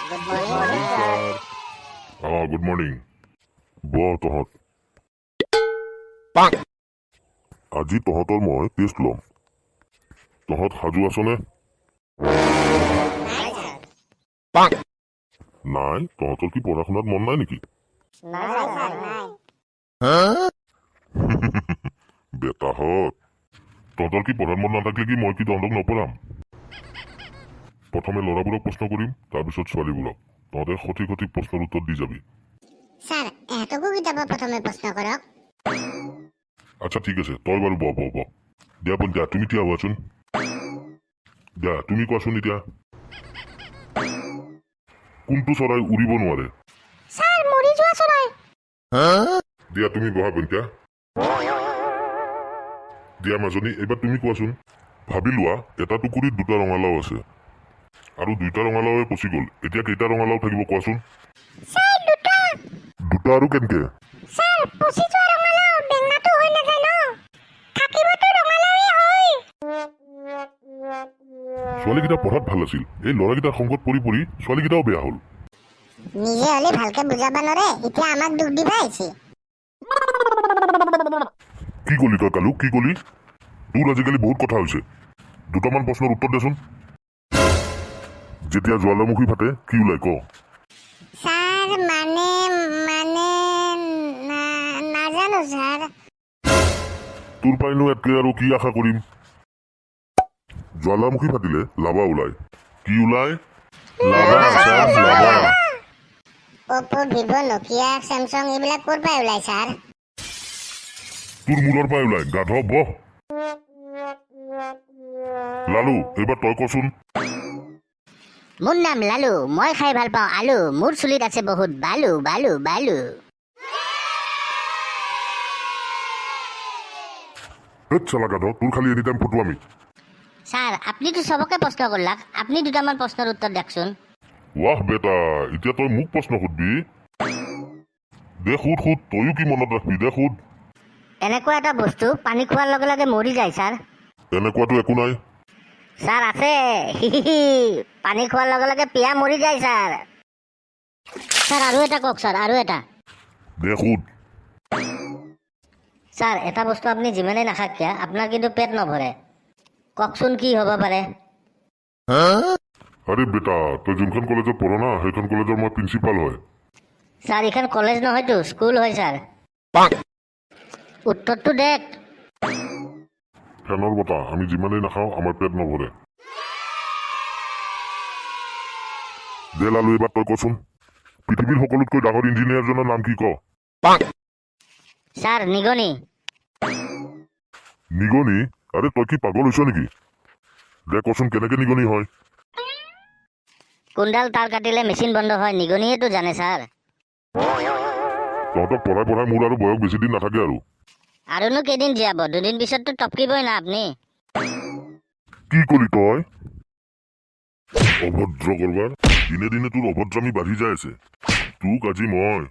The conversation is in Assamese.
Good morning, sir. Good morning. Boa tohat. আজি তহঁতৰ মই টেষ্ট লম তহঁত সাজু আছনে নাই তহঁতৰ কি পঢ়া শুনাত মন নাই নেকি বেটাহঁত তহঁতৰ কি পঢ়াত মন নাথাকিলে কি মই কি তহঁতক নপঢ়াম প্ৰথমে ল'ৰাবোৰক প্ৰশ্ন কৰিম তাৰপিছত ছোৱালীবোৰক তহঁতে সঠিক সঠিক প্ৰশ্নৰ উত্তৰ দি যাবি স্যাৰ এতকো কিতাপৰ প্ৰথমে প্ৰশ্ন কৰক আচ্ছা ঠিক আছে তই বাৰু বহ দিয়া বন্ধা তুমি থিয় হোৱাচোন দিয়া তুমি কোৱাচোন এতিয়া কোনটো চৰাই উৰিব নোৱাৰে স্যাৰ মৰি যোৱা চৰাই দিয়া তুমি বহা বন্ধা দিয়া মাজনী এবাৰ তুমি কোৱাচোন ভাবি লোৱা এটা টুকুৰিত দুটা ৰঙালাও আছে আৰু দুইটা ৰঙালাওৱে পচি গ'ল এতিয়া কেইটা ৰঙালাও থাকিব কোৱাচোন স্যাৰ দুটা আৰু কেনেকে স্যাৰ পচি যোৱা ৰঙালাও বেঙনাটো হৈ নাযায় ন থাকিবতো ৰঙালাওৱে হয় ছোৱালীকেইটা পঢ়াত ভাল আছিল এই ল'ৰাকেইটাৰ সংগত পৰি পৰি ছোৱালীকেইটাও বেয়া হ'ল নিজে হলে ভালকে বুজাবা নৰে এতিয়া আমাক দুখ দিবা আহিছে কি কলি তই কালু কি কলি তোৰ আজিকালি বহুত কথা হৈছে দুটামান প্ৰশ্নৰ উত্তৰ দেচোন যেতিয়া জ্বালামুখী ফাটে কি ওলাই ক স্যাৰ মানে নাজানো স্যাৰ তোৰ পৰাইনো ইয়াতকে আৰু কি আশা কৰিম জ্বালামুখী ফাটিলে লাভা ওলাই কি ওলাই লাভা ওপো ভিভো নোকিয়া স্যামসাং এইবিলাক ক'ৰ পৰা ওলাই স্যাৰ তোৰ মূৰৰ পৰাই ওলাই গাধ বহ লালু এইবাৰ তই কচোন মোৰ নাম লালু মই খাই ভাল পাওঁ আলু মোৰ চুলিত আছে বহুত বালু বালু বালু চালা গাধ তোৰ খালি এনি টাইম ফটো আমি স্যাৰ আপনি তো সবকে প্ৰশ্ন কৰলাক আপনি দুটামান প্ৰশ্নেৰ উত্তৰ দেখছুন ৱাহ বেটা এতিয়া তই মোক প্ৰশ্ন সুধবি দে সুধ তয়ো কি মনত ৰাখবি দে সুধ এনেকুৱা এটা বস্তু পানী খোৱাৰ লগে লগে মৰি যায় স্যাৰ এনেকুৱাতো একো নাই স্যাৰ আছে পানী খোৱাৰ লগে লগে পিয়া মৰি যায় স্যাৰ স্যাৰ আৰু এটা কওক স্যাৰ আৰু এটা দে সুধ স্যাৰ এটা বস্তু আপনি যিমানেই নাখাক কিয়া আপোনাৰ কিন্তু পেট নভৰে কওকচোন কি হ'ব পাৰে আৰে বেটা তই যোনখন কলেজত পঢ় না সেইখন কলেজৰ মই প্ৰিন্সিপাল হয় স্যাৰ এখন কলেজ নহয়তো স্কুল হয় স্যাৰ উত্তৰটো দেখ ফেনৰ বতাহ আমি যিমানেই নাখাওঁ আমাৰ পেট নভৰে দে লালু এইবাৰ তই কচোন পৃথিৱীৰ সকলোতকৈ ডাঙৰ ইঞ্জিনিয়াৰজনৰ নাম কি ক স্যাৰ নিগনি নিগনি আৰে তই কি পাগল হৈছ নেকি দে কচোন কেনেকে নিগনি হয় কোনডাল তার কাটিলে মেচিন বন্ধ হয় নিগনিয়েতো জানে স্যার তহঁতক পঢ়াই মোৰ আৰু বয়স বেছি দিন নাথাকে আৰুনো কেইদিন জীয়াব দুদিন পিছততো টপকিবই না আপনি কি কলি তই অভদ্ৰ কৰবাৰ দিনে দিনে তোৰ অভদ্ৰামী বাঢ়ি যাই আছে তোক আজি মই